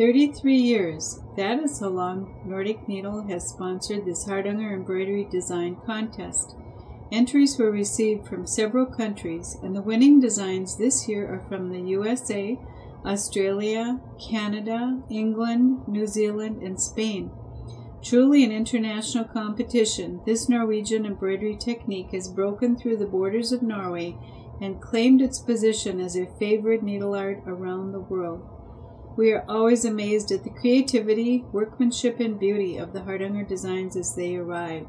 33 years. That is how long Nordic Needle has sponsored this Hardanger Embroidery Design Contest. Entries were received from several countries, and the winning designs this year are from the USA, Australia, Canada, England, New Zealand, and Spain. Truly an international competition, this Norwegian embroidery technique has broken through the borders of Norway and claimed its position as a favorite needle art around the world. We are always amazed at the creativity, workmanship, and beauty of the Hardanger designs as they arrive.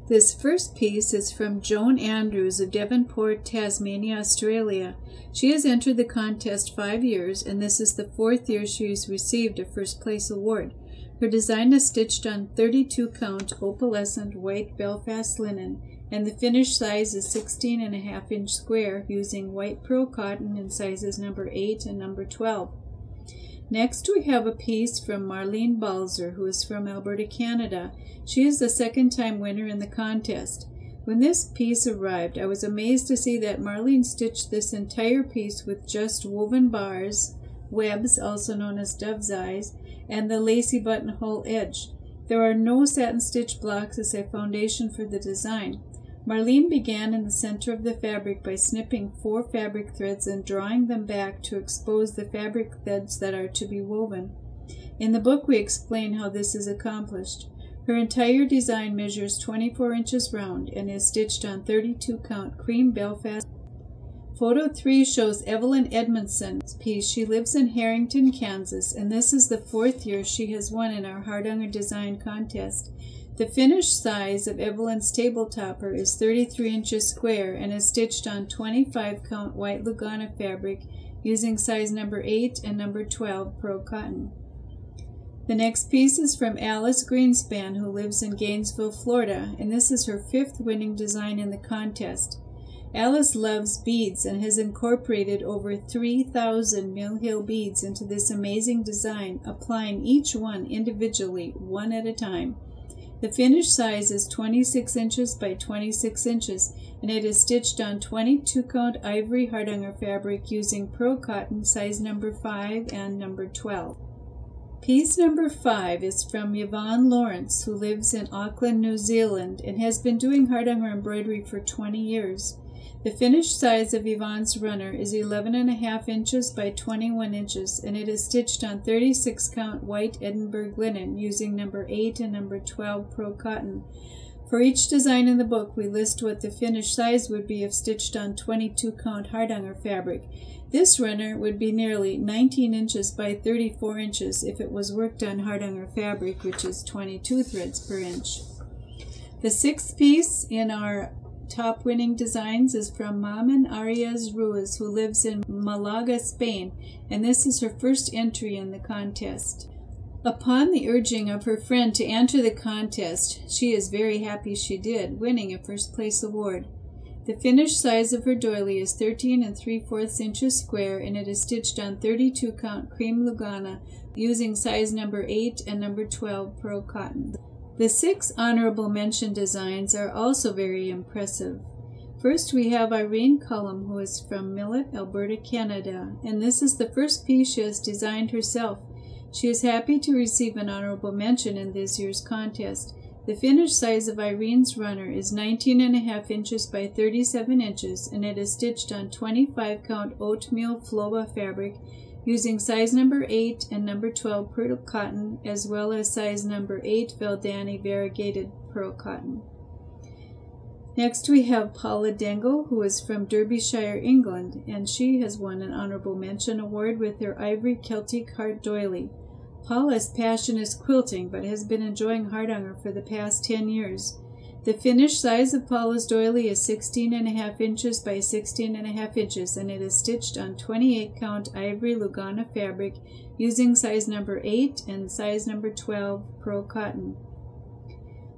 This first piece is from Joan Andrews of Devonport, Tasmania, Australia. She has entered the contest 5 years, and this is the 4th year she has received a first place award. Her design is stitched on 32 count opalescent white Belfast linen, and the finished size is 16.5 inch square using white pearl cotton in sizes number 8 and number 12. Next we have a piece from Marlene Balzer, who is from Alberta, Canada. She is the 2nd time winner in the contest. When this piece arrived, I was amazed to see that Marlene stitched this entire piece with just woven bars, webs, also known as dove's eyes, and the lacy buttonhole edge. There are no satin stitch blocks as a foundation for the design. Marlene began in the center of the fabric by snipping 4 fabric threads and drawing them back to expose the fabric threads that are to be woven. In the book we explain how this is accomplished. Her entire design measures 24 inches round and is stitched on 32 count cream Belfast. Photo 3 shows Evelyn Edmonson's piece. She lives in Harrington, Kansas, and this is the 4th year she has won in our Hardanger Design Contest. The finished size of Evelyn's table topper is 33 inches square and is stitched on 25 count white Lugana fabric using size number 8 and number 12 pearl cotton. The next piece is from Alice Greenspan, who lives in Gainesville, Florida, and this is her 5th winning design in the contest. Alice loves beads and has incorporated over 3,000 Mill Hill beads into this amazing design, applying each one individually, one at a time. The finished size is 26 inches by 26 inches, and it is stitched on 22 count ivory Hardanger fabric using pearl cotton size number 5 and number 12. Piece number 5 is from Yvonne Lawrence, who lives in Auckland, New Zealand, and has been doing Hardanger embroidery for 20 years. The finished size of Yvonne's runner is 11.5 inches by 21 inches, and it is stitched on 36 count white Edinburgh linen using number 8 and number 12 pearl cotton. For each design in the book, we list what the finished size would be if stitched on 22 count Hardanger fabric. This runner would be nearly 19 inches by 34 inches if it was worked on Hardanger fabric, which is 22 threads per inch. The 6th piece in our top winning designs is from Mamen Arias Ruiz, who lives in Malaga, Spain, and this is her first entry in the contest. Upon the urging of her friend to enter the contest, she is very happy she did, winning a first place award. The finished size of her doily is 13 3/4 inches square, and it is stitched on 32 count cream Lugana using size number 8 and number 12 pearl cotton. The 6 honorable mention designs are also very impressive. First we have Irene Callum, who is from Millet, Alberta, Canada, and this is the first piece she has designed herself. She is happy to receive an honorable mention in this year's contest. The finished size of Irene's runner is 19.5 inches by 37 inches, and it is stitched on 25 count oatmeal flowa fabric using size number 8 and number 12 pearl cotton, as well as size number 8 Valdani variegated pearl cotton. Next we have Paula Dengel, who is from Derbyshire, England, and she has won an honorable mention award with her ivory Celtic heart doily. Paula's passion is quilting, but has been enjoying Hardanger for the past 10 years. The finished size of Paula's doily is 16.5 inches by 16.5 inches, and it is stitched on 28 count ivory Lugana fabric using size number 8 and size number 12 pearl cotton.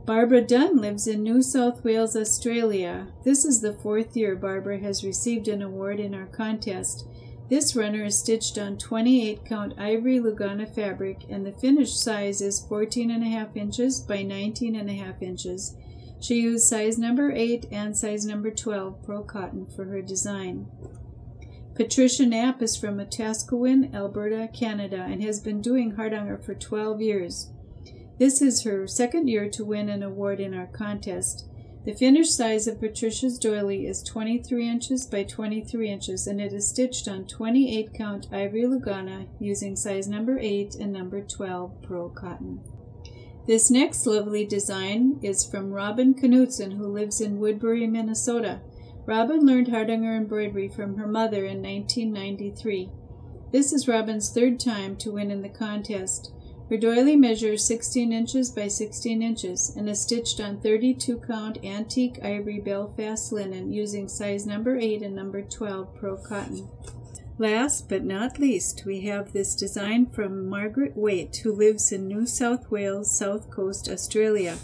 Barbara Dunn lives in New South Wales, Australia. This is the 4th year Barbara has received an award in our contest. This runner is stitched on 28 count ivory Lugana fabric, and the finished size is 14.5 inches by 19.5 inches. She used size number 8 and size number 12 pearl cotton for her design. Patricia Knapp is from Wetaskiwin, Alberta, Canada, and has been doing Hardanger for 12 years. This is her second year to win an award in our contest. The finished size of Patricia's doily is 23 inches by 23 inches, and it is stitched on 28 count ivory Lugana using size number 8 and number 12 pearl cotton. This next lovely design is from Robin Knutson, who lives in Woodbury, Minnesota. Robin learned Hardanger embroidery from her mother in 1993. This is Robin's third time to win in the contest. Her doily measures 16 inches by 16 inches and is stitched on 32 count antique ivory Belfast linen using size number 8 and number 12 pearl cotton. Last but not least, we have this design from Margaret Waite, who lives in New South Wales, South Coast, Australia.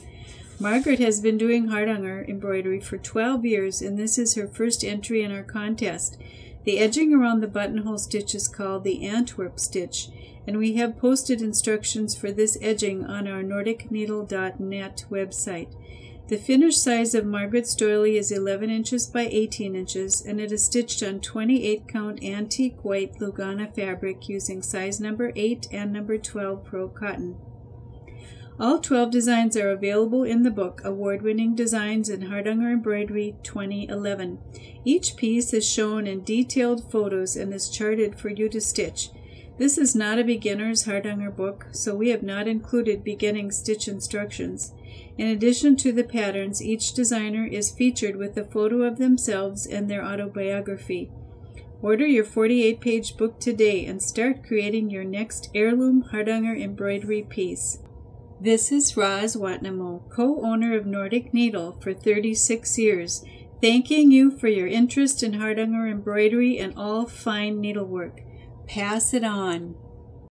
Margaret has been doing Hardanger embroidery for 12 years, and this is her first entry in our contest. The edging around the buttonhole stitch is called the Antwerp stitch, and we have posted instructions for this edging on our nordicneedle.net website. The finished size of Margaret's doily is 11 inches by 18 inches, and it is stitched on 28 count antique white Lugana fabric using size number 8 and number 12 pearl cotton. All 12 designs are available in the book Award-Winning Designs in Hardanger Embroidery 2011. Each piece is shown in detailed photos and is charted for you to stitch. This is not a beginner's Hardanger book, so we have not included beginning stitch instructions. In addition to the patterns, each designer is featured with a photo of themselves and their autobiography. Order your 48-page book today and start creating your next heirloom Hardanger embroidery piece. This is Roz Watnemo, co-owner of Nordic Needle for 36 years, thanking you for your interest in Hardanger embroidery and all fine needlework. Pass it on.